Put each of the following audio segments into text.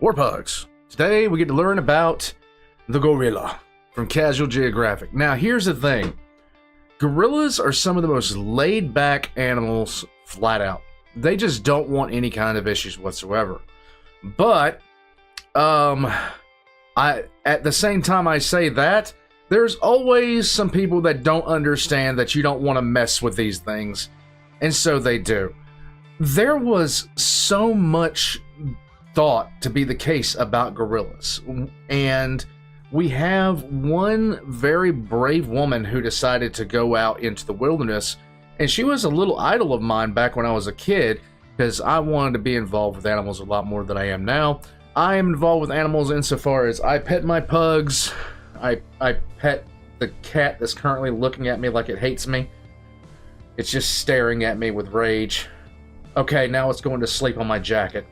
Warpugs. Today we get to learn about the gorilla from Casual Geographic. Now here's the thing. Gorillas are some of the most laid-back animals flat out. They just don't want any kind of issues whatsoever. But, at the same time I say that, there's always some people that don't understand that you don't want to mess with these things. And so they do. There was so much thought to be the case about gorillas. And we have one very brave woman who decided to go out into the wilderness. And she was a little idol of mine back when I was a kid, because I wanted to be involved with animals a lot more than I am now. I am involved with animals insofar as I pet my pugs. I pet the cat that's currently looking at me like it hates me. It's just staring at me with rage. Okay, now it's going to sleep on my jacket.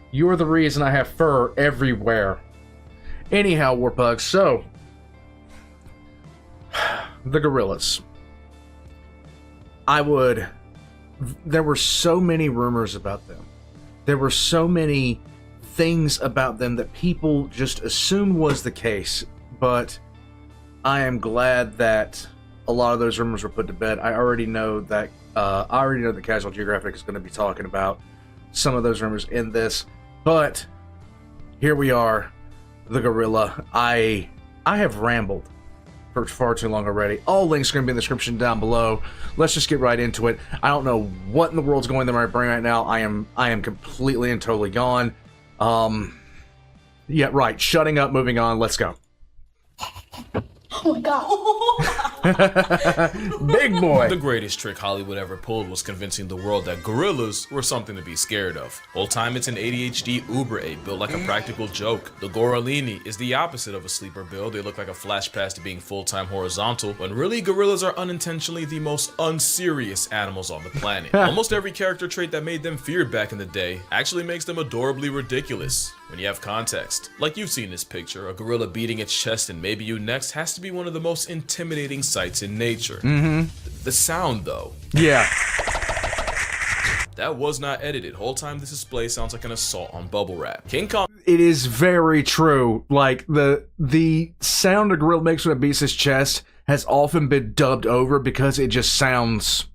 You're the reason I have fur everywhere. Anyhow, Warpugs, so... the gorillas. There were so many rumors about them. There were so many things about them that people just assumed was the case. But I am glad that a lot of those rumors were put to bed. I already know that Casual Geographic is going to be talking about some of those rumors in this. But here we are, the gorilla. I have rambled for far too long already. All links are going to be in the description down below. Let's just get right into it. I don't know what in the world's going through my brain right now. I am completely and totally gone. Yeah, right. Shutting up, moving on. Let's go. Oh my god. Big boy. The greatest trick Hollywood ever pulled was convincing the world that gorillas were something to be scared of. Whole time it's an ADHD Uber ape built like a practical joke. The gorillini is the opposite of a sleeper build. They look like a flash pass to being full-time horizontal, when really gorillas are unintentionally the most unserious animals on the planet. Almost every character trait that made them feared back in the day actually makes them adorably ridiculous when you have context. Like you've seen this picture, a gorilla beating its chest and maybe you next has to be one of the most intimidating sights in nature. The sound though. Yeah. That was not edited. Whole time this display sounds like an assault on bubble wrap. King Kong. It is very true. Like the sound a gorilla makes when it beats his chest has often been dubbed over because it just sounds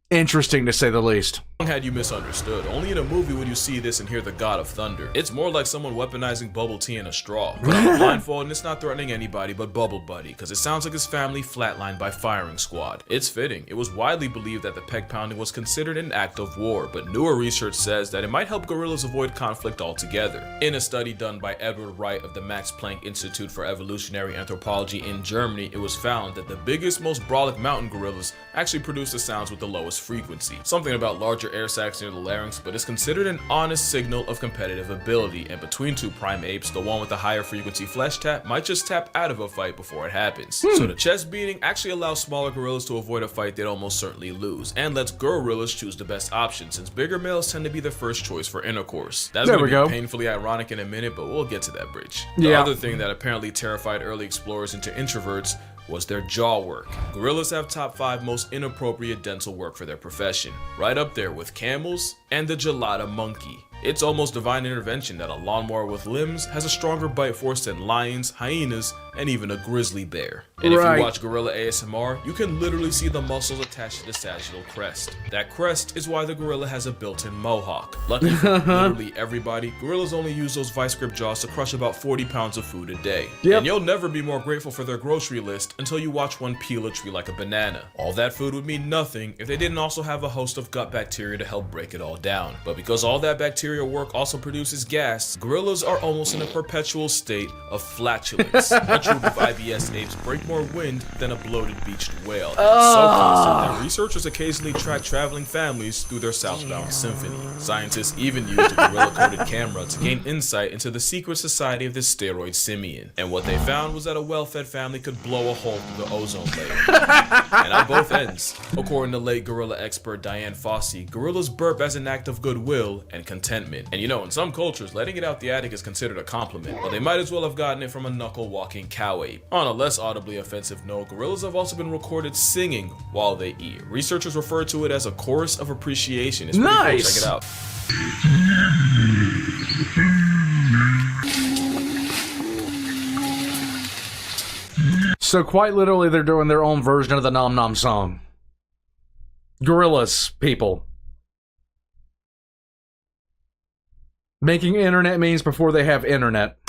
interesting, to say the least. Had you misunderstood. Only in a movie would you see this and hear the God of Thunder. It's more like someone weaponizing bubble tea in a straw. Put on a blindfold and it's not threatening anybody but Bubble Buddy, because it sounds like his family flatlined by firing squad. It's fitting. It was widely believed that the peg pounding was considered an act of war, but newer research says that it might help gorillas avoid conflict altogether. In a study done by Edward Wright of the Max Planck Institute for Evolutionary Anthropology in Germany, it was found that the biggest, most brolic mountain gorillas actually produce the sounds with the lowest frequency. Something about larger air sacs near the larynx, but it's considered an honest signal of competitive ability, and between two prime apes, the one with the higher frequency flesh tap might just tap out of a fight before it happens. So the chest beating actually allows smaller gorillas to avoid a fight they'd almost certainly lose, and lets gorillas choose the best option, since bigger males tend to be the first choice for intercourse. That's going to be painfully ironic in a minute, but we'll get to that bridge. The other thing that apparently terrified early explorers into introverts was their jaw work. Gorillas have top 5 most inappropriate dental work for their profession, right up there with camels and the gelada monkey. It's almost divine intervention that a lawnmower with limbs has a stronger bite force than lions, hyenas, and even a grizzly bear. And if you watch gorilla ASMR, you can literally see the muscles attached to the sagittal crest. That crest is why the gorilla has a built-in mohawk. Lucky for literally everybody, gorillas only use those vice grip jaws to crush about 40 pounds of food a day. And you'll never be more grateful for their grocery list until you watch one peel a tree like a banana. All that food would mean nothing if they didn't also have a host of gut bacteria to help break it all down. But because all that bacteria work also produces gas, gorillas are almost in a perpetual state of flatulence. A troop of IBS apes break more wind than a bloated beached whale. It's so constant that researchers occasionally track traveling families through their southbound symphony. Scientists even used a gorilla-coded camera to gain insight into the secret society of this steroid simian. And what they found was that a well-fed family could blow a hole through the ozone layer. And on both ends. According to late gorilla expert Diane Fossey, gorillas burp as an act of goodwill and contentment. And you know, in some cultures, letting it out the attic is considered a compliment, but they might as well have gotten it from a knuckle-walking cow ape. On a less audibly offensive note, gorillas have also been recorded singing while they eat. Researchers refer to it as a chorus of appreciation. It's pretty cool. Check it out. So quite literally, they're doing their own version of the Nom Nom song. Gorillas, people. Making internet memes before they have internet.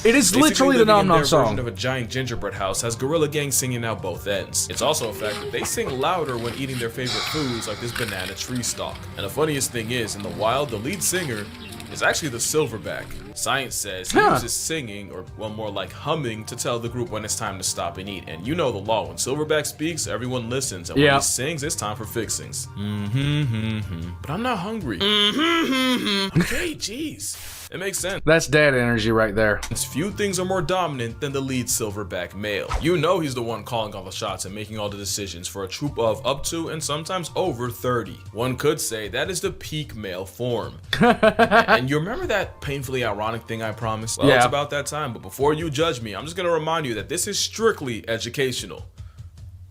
It is literally the Nom Nom song. Version of a giant gingerbread house has Gorilla Gang singing out both ends. It's also a fact that they sing louder when eating their favorite foods like this banana tree stalk. And the funniest thing is, in the wild, the lead singer is actually the Silverback. Science says he uses singing, or well, more like humming, to tell the group when it's time to stop and eat. And you know the law, when Silverback speaks, everyone listens, and when he sings, it's time for fixings. But I'm not hungry. Okay, jeez. It makes sense. That's dad energy right there. Few things are more dominant than the lead Silverback male. You know he's the one calling all the shots and making all the decisions for a troop of up to and sometimes over 30. One could say that is the peak male form. And you remember that painfully ironic thing I promised? Well, it's about that time, but before you judge me, I'm just gonna remind you that this is strictly educational.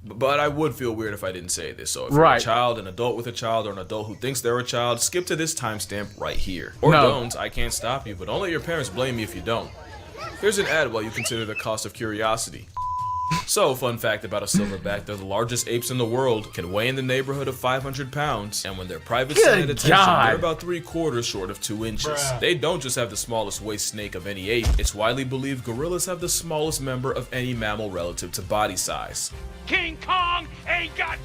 But I would feel weird if I didn't say this. So if you're a child, an adult with a child, or an adult who thinks they're a child, skip to this timestamp right here. Or don't, I can't stop you, but don't let your parents blame me if you don't. Here's an ad while you consider the cost of curiosity. So, fun fact about a silverback, they're the largest apes in the world, can weigh in the neighborhood of 500 pounds, and when they're private at attention, they're about 3/4 short of 2 inches. They don't just have the smallest waist snake of any ape, it's widely believed gorillas have the smallest member of any mammal relative to body size. King Kong ain't got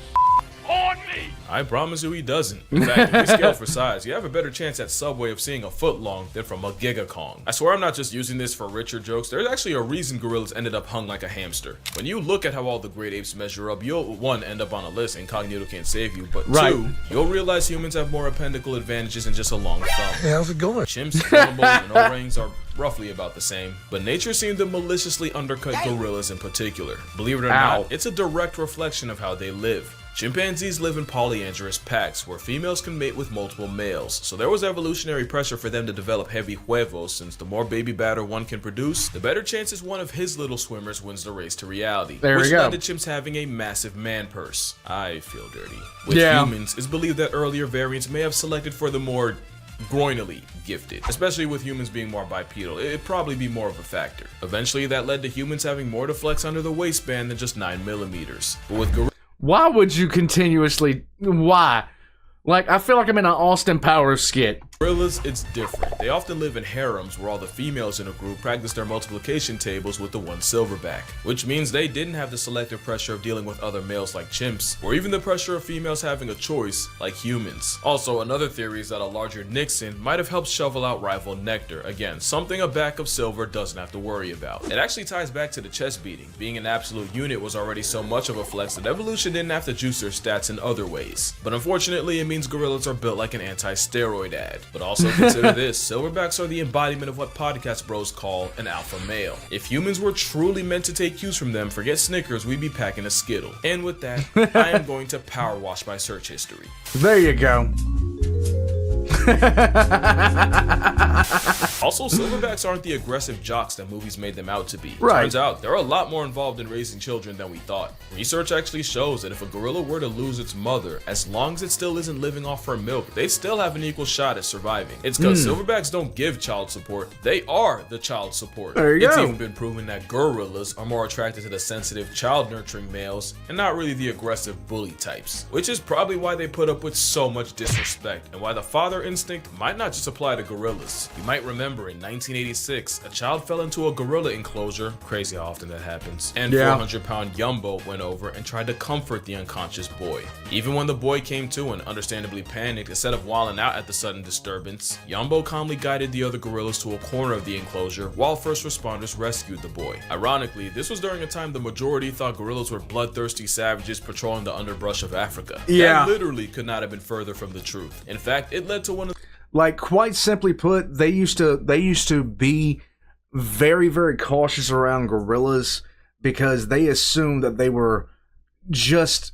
on me! I promise you he doesn't. In fact, if we scale for size, you have a better chance at Subway of seeing a foot long than from a Giga Kong. I swear I'm not just using this for richer jokes, there's actually a reason gorillas ended up hung like a hamster. When you look at how all the great apes measure up, you'll, 1, end up on a list, incognito can't save you, but 2, you'll realize humans have more appendical advantages than just a long thumb. Hey, how's it going? Chimps, bonobos, and orangs are roughly about the same, but nature seemed to maliciously undercut gorillas in particular. Believe it or not, it's a direct reflection of how they live. Chimpanzees live in polyandrous packs, where females can mate with multiple males, so there was evolutionary pressure for them to develop heavy huevos, since the more baby batter one can produce, the better chances one of his little swimmers wins the race to reality. Which led to chimps having a massive man purse. I feel dirty. With humans, it's believed that earlier variants may have selected for the more groinally gifted, especially with humans being more bipedal. It'd probably be more of a factor. Eventually, that led to humans having more to flex under the waistband than just 9mm. But with gorillas, why would you continuously? Why? Like, I feel like I'm in an Austin Powers skit. Gorillas, it's different. They often live in harems where all the females in a group practice their multiplication tables with the one silverback, which means they didn't have the selective pressure of dealing with other males like chimps, or even the pressure of females having a choice like humans. Also, another theory is that a larger Nixon might have helped shovel out rival Nectar. Again, something a back of silver doesn't have to worry about. It actually ties back to the chest beating. Being an absolute unit was already so much of a flex that evolution didn't have to juice their stats in other ways. But unfortunately, it means gorillas are built like an anti-steroid ad. But also consider this, silverbacks are the embodiment of what podcast bros call an alpha male. If humans were truly meant to take cues from them, forget Snickers, we'd be packing a Skittle. And with that, I am going to power wash my search history. There you go. Also, silverbacks aren't the aggressive jocks that movies made them out to be. Turns out, they're a lot more involved in raising children than we thought. Research actually shows that if a gorilla were to lose its mother, as long as it still isn't living off her milk, they still have an equal shot at surviving. It's because silverbacks don't give child support, they are the child support. It's even been proven that gorillas are more attracted to the sensitive, child-nurturing males, and not really the aggressive bully types. Which is probably why they put up with so much disrespect, and why the father instinct might not just apply to gorillas. You might remember in 1986, a child fell into a gorilla enclosure, crazy how often that happens, and 400-pound Yumbo went over and tried to comfort the unconscious boy. Even when the boy came to and understandably panicked, instead of wilding out at the sudden disturbance, Yumbo calmly guided the other gorillas to a corner of the enclosure while first responders rescued the boy. Ironically, this was during a time the majority thought gorillas were bloodthirsty savages patrolling the underbrush of Africa. That literally could not have been further from the truth. In fact, it led to one of Like, quite simply put, they used to be very, very cautious around gorillas because they assumed that they were just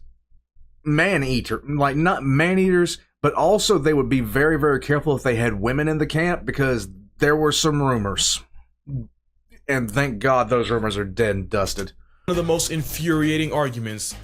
not man-eaters, but also they would be very, very careful if they had women in the camp because there were some rumors. And thank God those rumors are dead and dusted. One of the most infuriating arguments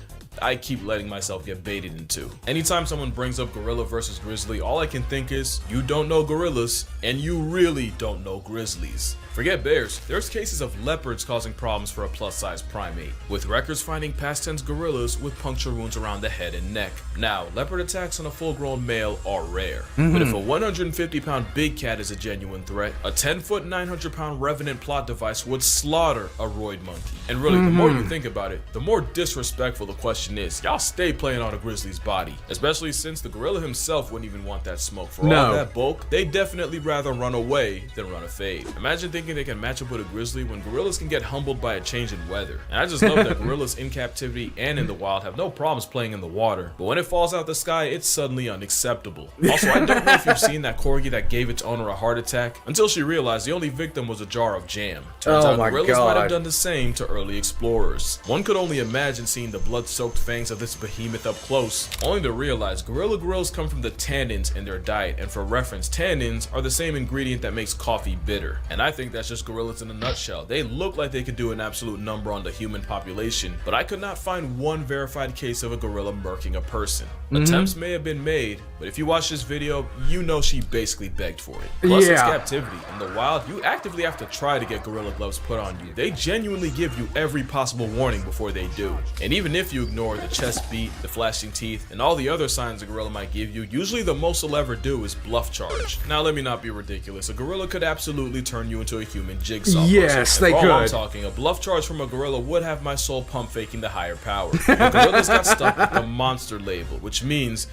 I keep letting myself get baited into. Anytime someone brings up gorilla versus grizzly, all I can think is, you don't know gorillas, and you really don't know grizzlies. Forget bears, there's cases of leopards causing problems for a plus-size primate, with records finding past tense gorillas with puncture wounds around the head and neck. Now, leopard attacks on a full-grown male are rare, but if a 150-pound big cat is a genuine threat, a 10-foot, 900-pound revenant plot device would slaughter a roid monkey. And really, the more you think about it, the more disrespectful the question is. Y'all stay playing on a grizzly's body, especially since the gorilla himself wouldn't even want that smoke. For all that bulk, they definitely rather run away than run a fade. Imagine thinking they can match up with a grizzly when gorillas can get humbled by a change in weather. And I just love that gorillas in captivity and in the wild have no problems playing in the water, but when it falls out the sky, it's suddenly unacceptable. Also, I don't know if you've seen that corgi that gave its owner a heart attack until she realized the only victim was a jar of jam. Turns out gorillas might have done the same to early explorers. One could only imagine seeing the blood-soaked fangs of this behemoth up close, only to realize gorilla grills come from the tannins in their diet, and for reference, tannins are the same ingredient that makes coffee bitter. And I think that's just gorillas in a nutshell. They look like they could do an absolute number on the human population, but I could not find one verified case of a gorilla murking a person. Attempts may have been made, but if you watch this video, you know she basically begged for it. Plus, it's captivity. In the wild, you actively have to try to get gorilla gloves put on you. They genuinely give you every possible warning before they do. And even if you ignore the chest beat, the flashing teeth, and all the other signs a gorilla might give you, usually the most they'll ever do is bluff charge. Now, let me not be ridiculous. A gorilla could absolutely turn you into a human jigsaw puzzle. Yes, they could. I'm talking, a bluff charge from a gorilla would have my soul pump faking the higher power. The gorillas got stuck with the monster label, which means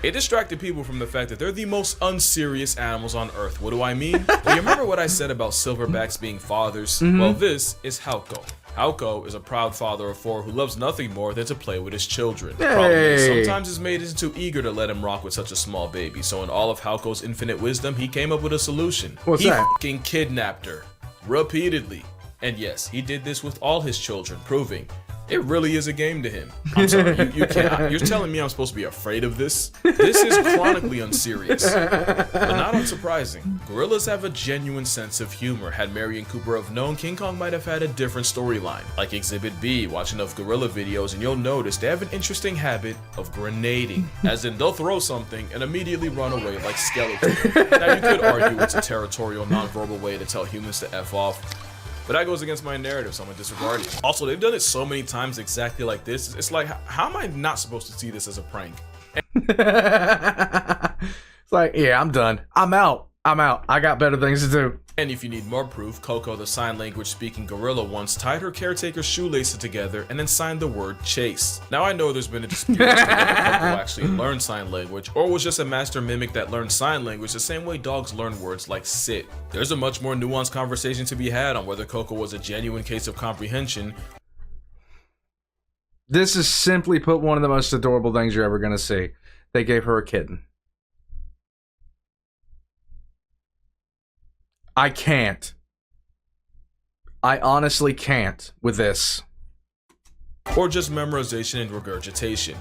it distracted people from the fact that they're the most unserious animals on Earth. What do I mean? Well, you remember what I said about silverbacks being fathers? Well, this is Koko. Koko is a proud father of 4 who loves nothing more than to play with his children. The problem is, sometimes his mate isn't too eager to let him rock with such a small baby, so in all of Koko's infinite wisdom, he came up with a solution. What's he that? Fucking kidnapped her. Repeatedly. And yes, he did this with all his children, proving it really is a game to him. I'm sorry, you can't. You're telling me I'm supposed to be afraid of this? This is chronically unserious. But not unsurprising. Gorillas have a genuine sense of humor. Had Marion Cooper have known, King Kong might have had a different storyline. Like Exhibit B, watch enough gorilla videos and you'll notice they have an interesting habit of grenading. As in, they'll throw something and immediately run away like skeletons. Now you could argue it's a territorial, non-verbal way to tell humans to F off, but that goes against my narrative, so I'm gonna disregard it. Also, they've done it so many times exactly like this. It's like, how am I not supposed to see this as a prank? It's like, yeah, I'm done. I'm out. I got better things to do. And if you need more proof, Koko, the sign language speaking gorilla, once tied her caretaker's shoelaces together and then signed the word chase. Now I know there's been a dispute as to whether Koko actually learned sign language or was just a master mimic that learned sign language the same way dogs learn words like sit. There's a much more nuanced conversation to be had on whether Koko was a genuine case of comprehension. This is simply put one of the most adorable things you're ever gonna see. They gave her a kitten. I can't. I honestly can't with this. Or just memorization and regurgitation.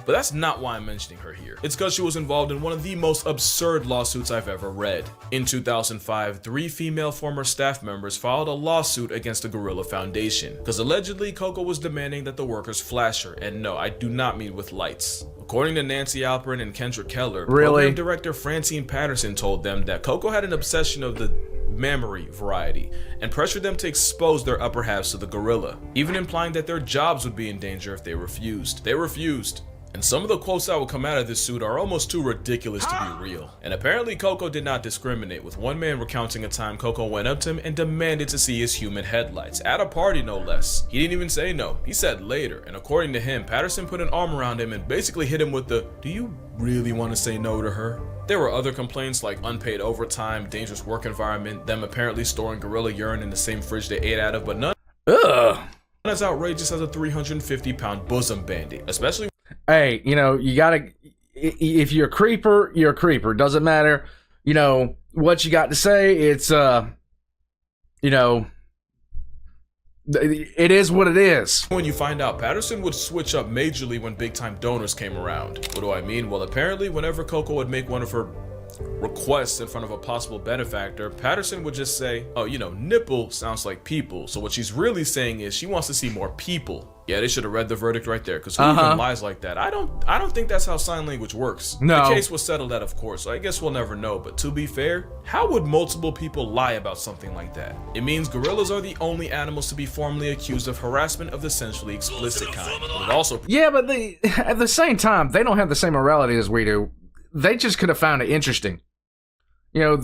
But that's not why I'm mentioning her here. It's because she was involved in one of the most absurd lawsuits I've ever read. In 2005, 3 female former staff members filed a lawsuit against the Gorilla Foundation, because allegedly Koko was demanding that the workers flash her, and no, I do not mean with lights. According to Nancy Alperin and Kendra Keller, program director Francine Patterson told them that Koko had an obsession of the mammary variety and pressured them to expose their upper halves to the gorilla, even implying that their jobs would be in danger if they refused. They refused. And some of the quotes that will come out of this suit are almost too ridiculous to be real. And apparently Koko did not discriminate, with one man recounting a time Koko went up to him and demanded to see his human headlights, at a party no less. He didn't even say no, he said later, and according to him, Patterson put an arm around him and basically hit him with the, "Do you really want to say no to her?" There were other complaints like unpaid overtime, dangerous work environment, them apparently storing gorilla urine in the same fridge they ate out of, but none as outrageous as a 350-pound bosom bandit, especially. Hey, you know, you gotta, if you're a creeper, you're a creeper. Doesn't matter, you know, what you got to say. It's, you know, it is what it is. When you find out, Patterson would switch up majorly when big-time donors came around. What do I mean? Well, apparently, whenever Koko would make one of her request in front of a possible benefactor, Patterson would just say, oh, you know, nipple sounds like people. So what she's really saying is she wants to see more people. Yeah, they should have read the verdict right there, because who even lies like that? I don't think that's how sign language works. No. The case was settled out of court, so I guess we'll never know. But to be fair, how would multiple people lie about something like that? It means gorillas are the only animals to be formally accused of harassment of the sensually explicit kind. But it also Yeah, but at the same time, they don't have the same morality as we do. They just could have found it interesting. You know,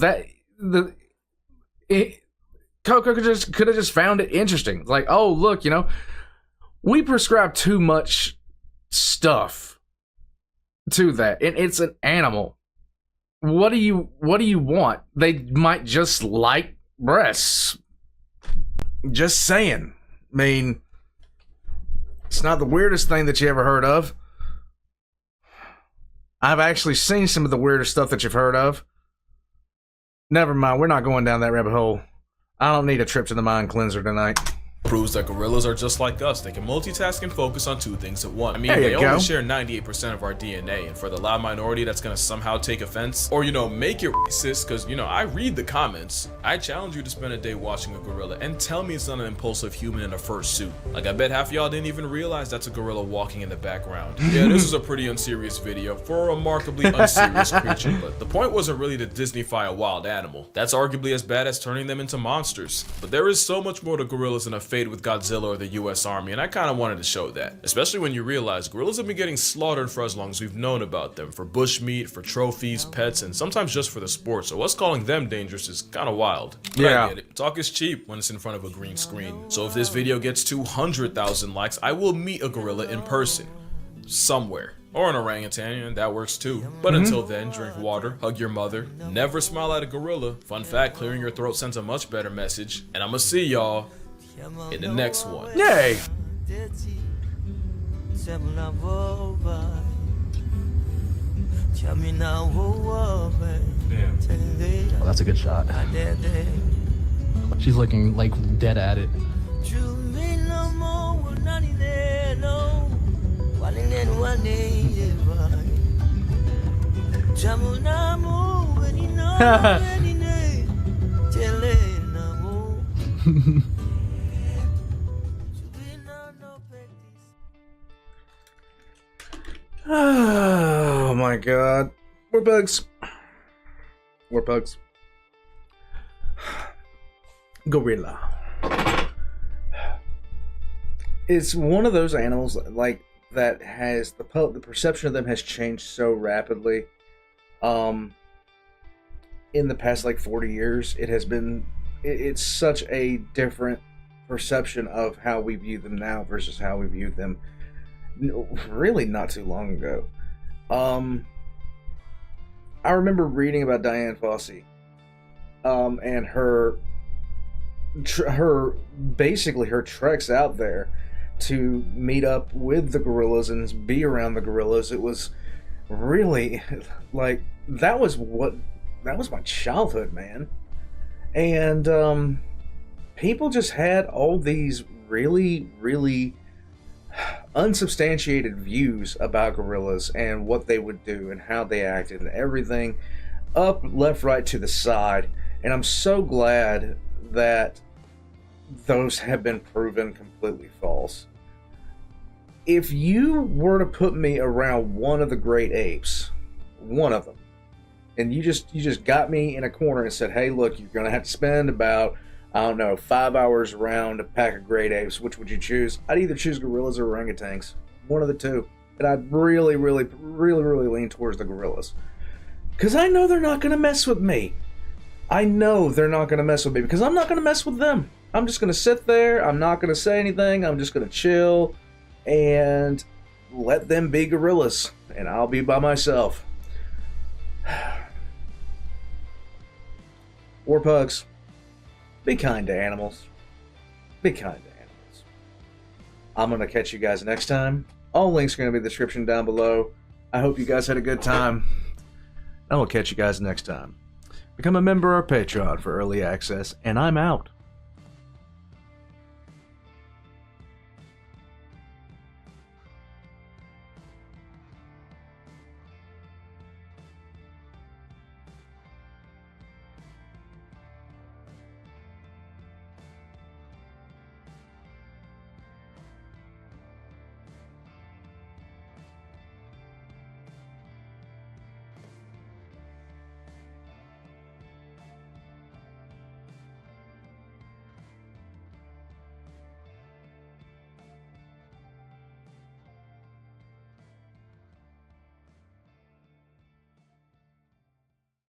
Koko could have just found it interesting. Like, oh, look, you know, we prescribe too much stuff to that, and it's an animal. What do you want? They might just like breasts. Just saying. I mean, it's not the weirdest thing that you ever heard of. I've actually seen some of the weirdest stuff that you've heard of. Never mind, we're not going down that rabbit hole. I don't need a trip to the mind cleanser tonight. Proves that gorillas are just like us. They can multitask and focus on two things at once. I mean, There you they go. only share 98% of our DNA, and for the loud minority that's gonna somehow take offense, or, you know, make it racist, because, you know, I read the comments. I challenge you to spend a day watching a gorilla and tell me it's not an impulsive human in a fursuit. Like, I bet half of y'all didn't even realize that's a gorilla walking in the background. Yeah, this is a pretty unserious video for a remarkably unserious creature, but the point wasn't really to Disneyfy a wild animal. That's arguably as bad as turning them into monsters. But there is so much more to gorillas than a fade with Godzilla or the US Army, and I kind of wanted to show that. Especially when you realize gorillas have been getting slaughtered for as long as we've known about them, for bushmeat, for trophies, pets, and sometimes just for the sport, so us calling them dangerous is kind of wild. But Yeah. I get it. Talk is cheap when it's in front of a green screen. So if this video gets 200,000 likes, I will meet a gorilla in person. Somewhere. Or an orangutan, and that works too. But until then, drink water, hug your mother, never smile at a gorilla. Fun fact, clearing your throat sends a much better message. And I'ma see y'all in the next one. Yay! Oh, that's a good shot. She's looking like dead at it. Oh my god. We're bugs. We're bugs. Gorilla. It's one of those animals like that has the perception of them has changed so rapidly. In the past like 40 years, it has been it's such a different perception of how we view them now versus how we viewed them really not too long ago. I remember reading about Diane Fossey, and her basically her treks out there to meet up with the gorillas and be around the gorillas. It was really like that was my childhood, man. And people just had all these really, really unsubstantiated views about gorillas and what they would do and how they acted and everything, up, left, right, to the side. And I'm so glad that those have been proven completely false. If you were to put me around one of the great apes, one of them, and you just got me in a corner and said, hey, look, you're going to have to spend about, I don't know, 5 hours around a pack of great apes, which would you choose? I'd either choose gorillas or orangutans. One of the two. And I'd really, really, really, really lean towards the gorillas. Because I know they're not going to mess with me. I know they're not going to mess with me because I'm not going to mess with them. I'm just going to sit there. I'm not going to say anything. I'm just going to chill and let them be gorillas. And I'll be by myself. War pugs. Be kind to animals. Be kind to animals. I'm going to catch you guys next time. All links are going to be in the description down below. I hope you guys had a good time. And we'll catch you guys next time. Become a member or Patreon for early access, and I'm out.